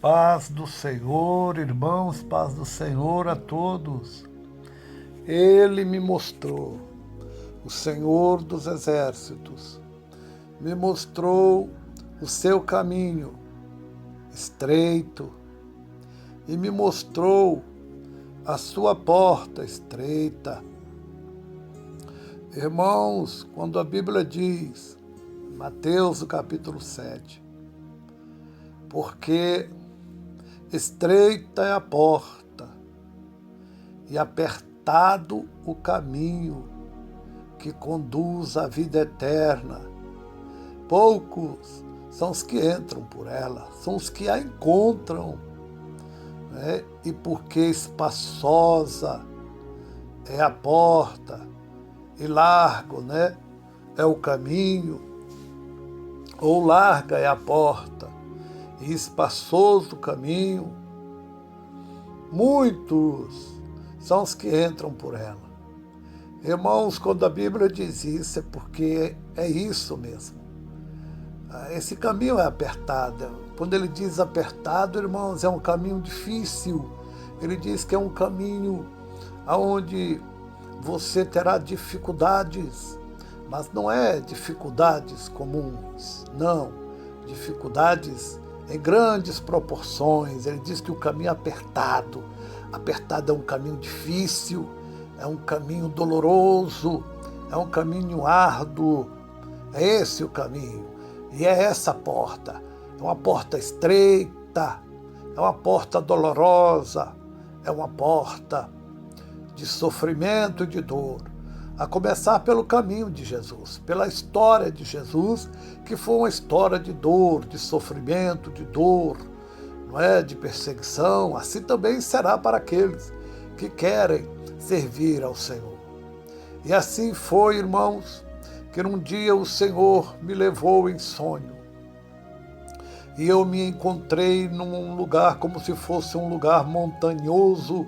Paz do Senhor, irmãos, paz do Senhor a todos. Ele me mostrou, o Senhor dos Exércitos, me mostrou o seu caminho estreito e me mostrou a sua porta estreita. Irmãos, quando a Bíblia diz, Mateus capítulo 7, porque estreita é a porta e apertado o caminho que conduz à vida eterna. Poucos são os que entram por ela, são os que a encontram, né? E porque espaçosa é a porta e largo, né, é o caminho, ou larga é a porta e espaçoso o caminho, muitos são os que entram por ela. Irmãos, quando a Bíblia diz isso, é porque é isso mesmo. Esse caminho é apertado. Quando ele diz apertado, irmãos, é um caminho difícil. Ele diz que é um caminho onde você terá dificuldades, mas não é dificuldades comuns, não. Dificuldades em grandes proporções. Ele diz que o caminho é apertado. Apertado é um caminho difícil, é um caminho doloroso, é um caminho árduo. É esse o caminho. E é essa porta. É uma porta estreita, é uma porta dolorosa, é uma porta de sofrimento e de dor. A começar pelo caminho de Jesus, pela história de Jesus, que foi uma história de dor, de sofrimento, de dor, não é? De perseguição. Assim também será para aqueles que querem servir ao Senhor. E assim foi, irmãos, que num dia o Senhor me levou em sonho. E eu me encontrei num lugar como se fosse um lugar montanhoso.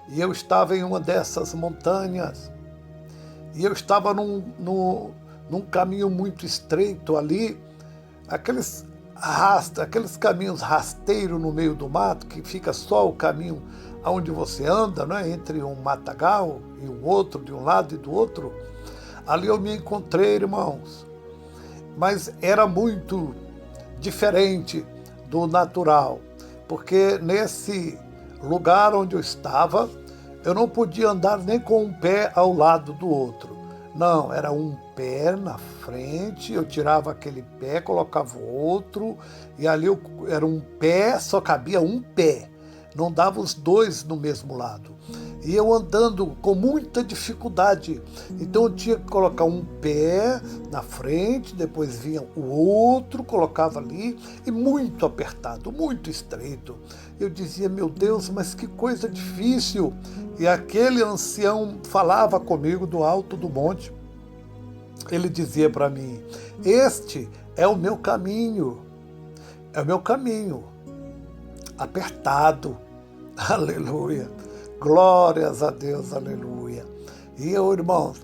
E eu estava em uma dessas montanhas. E eu estava num caminho muito estreito ali, aqueles caminhos rasteiros no meio do mato, que fica só o caminho onde você anda, né, entre um matagal e o outro, de um lado e do outro. Ali eu me encontrei, irmãos, mas era muito diferente do natural, porque nesse lugar onde eu estava, eu não podia andar nem com um pé ao lado do outro. Não, era um pé na frente, eu tirava aquele pé, colocava o outro, e ali era um pé, só cabia um pé. Não dava os dois no mesmo lado. E eu andando com muita dificuldade. Então eu tinha que colocar um pé na frente, depois vinha o outro, colocava ali, e muito apertado, muito estreito. Eu dizia, meu Deus, mas que coisa difícil. E aquele ancião falava comigo do alto do monte. Ele dizia para mim, este é o meu caminho. É o meu caminho. Apertado. Aleluia. Glórias a Deus, aleluia. E eu, irmãos,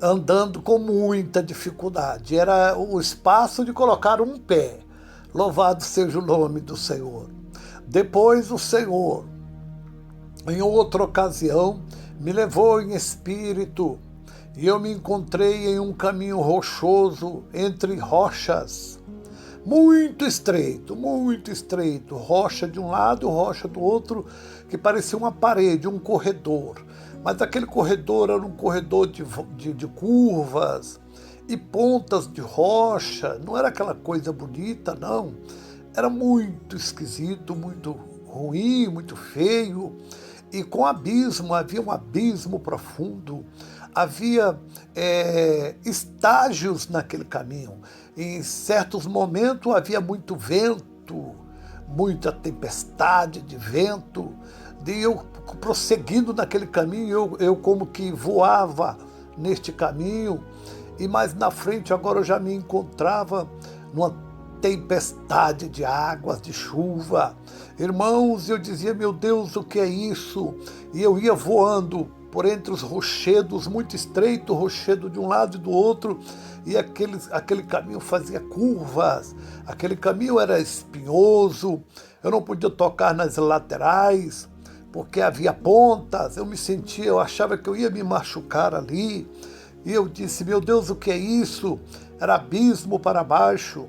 andando com muita dificuldade. Era o espaço de colocar um pé. Louvado seja o nome do Senhor. Depois o Senhor, em outra ocasião, me levou em espírito e eu me encontrei em um caminho rochoso entre rochas. Muito estreito, rocha de um lado, rocha do outro, que parecia uma parede, um corredor. Mas aquele corredor era um corredor de curvas e pontas de rocha, não era aquela coisa bonita, não. Era muito esquisito, muito ruim, muito feio, e com abismo, havia um abismo profundo, havia estágios naquele caminho. Em certos momentos havia muito vento, muita tempestade de vento, e eu prosseguindo naquele caminho, eu como que voava neste caminho, e mais na frente agora eu já me encontrava numa tempestade de águas, de chuva. Irmãos, eu dizia, meu Deus, o que é isso? E eu ia voando por entre os rochedos muito estreitos, rochedo de um lado e do outro, e aquele caminho fazia curvas, aquele caminho era espinhoso, eu não podia tocar nas laterais, porque havia pontas, eu achava que eu ia me machucar ali, e eu disse, meu Deus, o que é isso? Era abismo para baixo,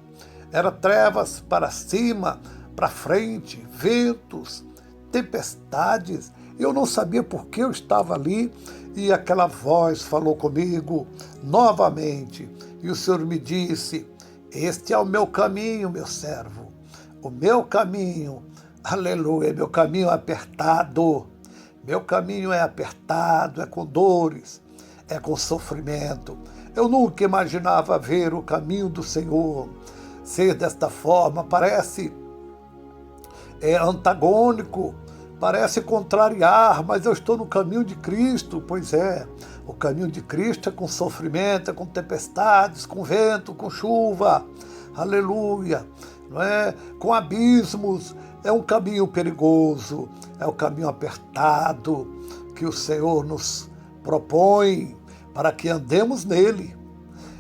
era trevas para cima, para frente, ventos, tempestades. Eu não sabia por que eu estava ali, e aquela voz falou comigo novamente, e o Senhor me disse, este é o meu caminho, meu servo, o meu caminho, aleluia, meu caminho é apertado, meu caminho é apertado, é com dores, é com sofrimento. Eu nunca imaginava ver o caminho do Senhor ser desta forma, parece antagônico, parece contrariar, mas eu estou no caminho de Cristo, pois é, o caminho de Cristo é com sofrimento, é com tempestades, com vento, com chuva, aleluia, não é? Com abismos, é um caminho perigoso, é um caminho apertado que o Senhor nos propõe para que andemos nele.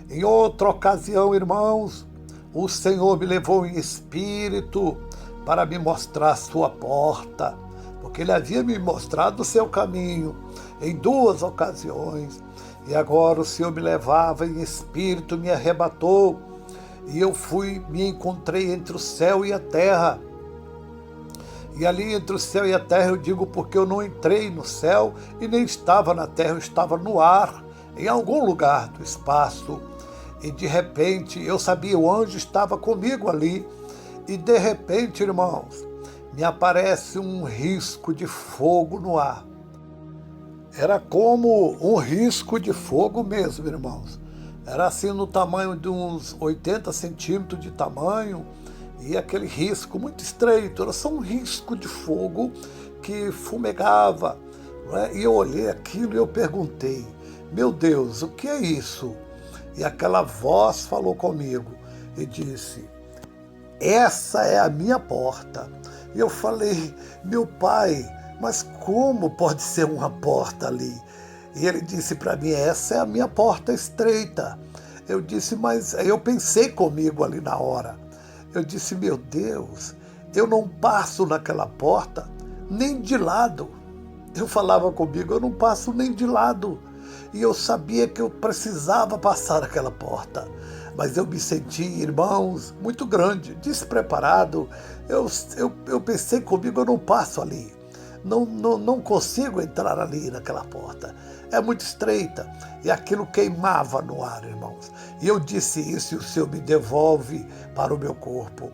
Em outra ocasião, irmãos, o Senhor me levou em espírito para me mostrar a sua porta, porque Ele havia me mostrado o seu caminho em 2 ocasiões, e agora o Senhor me levava em espírito, me arrebatou, e eu me encontrei entre o céu e a terra. E ali entre o céu e a terra eu digo porque eu não entrei no céu e nem estava na terra, eu estava no ar, em algum lugar do espaço. E de repente eu sabia, o anjo estava comigo ali. E de repente, irmãos, me aparece um risco de fogo no ar. Era como um risco de fogo mesmo, irmãos. Era assim no tamanho de uns 80 centímetros de tamanho, e aquele risco muito estreito, era só um risco de fogo que fumegava, não é? E eu olhei aquilo e eu perguntei, meu Deus, o que é isso? E aquela voz falou comigo e disse, essa é a minha porta. E eu falei, meu pai, mas como pode ser uma porta ali? E ele disse para mim, essa é a minha porta estreita. Eu disse, mas eu pensei comigo ali na hora. Eu disse, meu Deus, eu não passo naquela porta nem de lado. Eu falava comigo, eu não passo nem de lado. E eu sabia que eu precisava passar aquela porta. Mas eu me senti, irmãos, muito grande, despreparado. Eu pensei comigo, eu não passo ali. Não consigo entrar ali naquela porta. É muito estreita. E aquilo queimava no ar, irmãos. E eu disse isso e o Senhor me devolve para o meu corpo.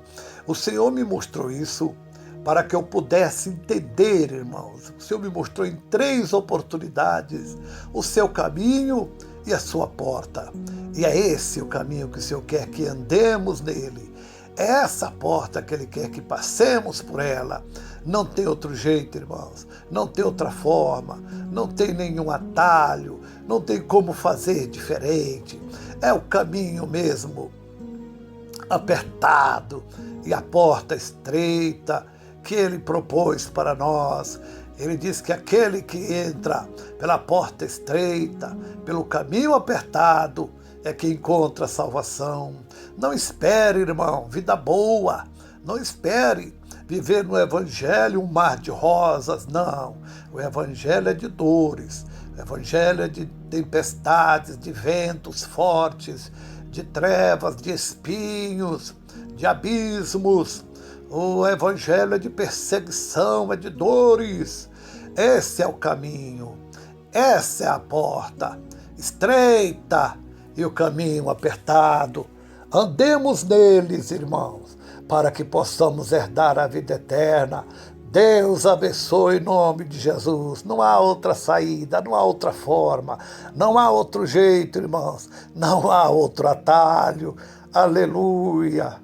O Senhor me mostrou isso para que eu pudesse entender, irmãos. O Senhor me mostrou em 3 oportunidades o seu caminho e a sua porta. E é esse o caminho que o Senhor quer que andemos nele. É essa porta que Ele quer que passemos por ela. Não tem outro jeito, irmãos. Não tem outra forma. Não tem nenhum atalho. Não tem como fazer diferente. É o caminho mesmo, apertado, e a porta estreita que Ele propôs para nós. Ele diz que aquele que entra pela porta estreita, pelo caminho apertado, é que encontra a salvação. Não espere, irmão, vida boa. Não espere viver no Evangelho um mar de rosas. Não. O Evangelho é de dores. O Evangelho é de tempestades, de ventos fortes, de trevas, de espinhos, de abismos. O Evangelho é de perseguição, é de dores. Esse é o caminho. Essa é a porta estreita e o caminho apertado. Andemos neles, irmãos, para que possamos herdar a vida eterna. Deus abençoe em nome de Jesus. Não há outra saída, não há outra forma, não há outro jeito, irmãos. Não há outro atalho. Aleluia.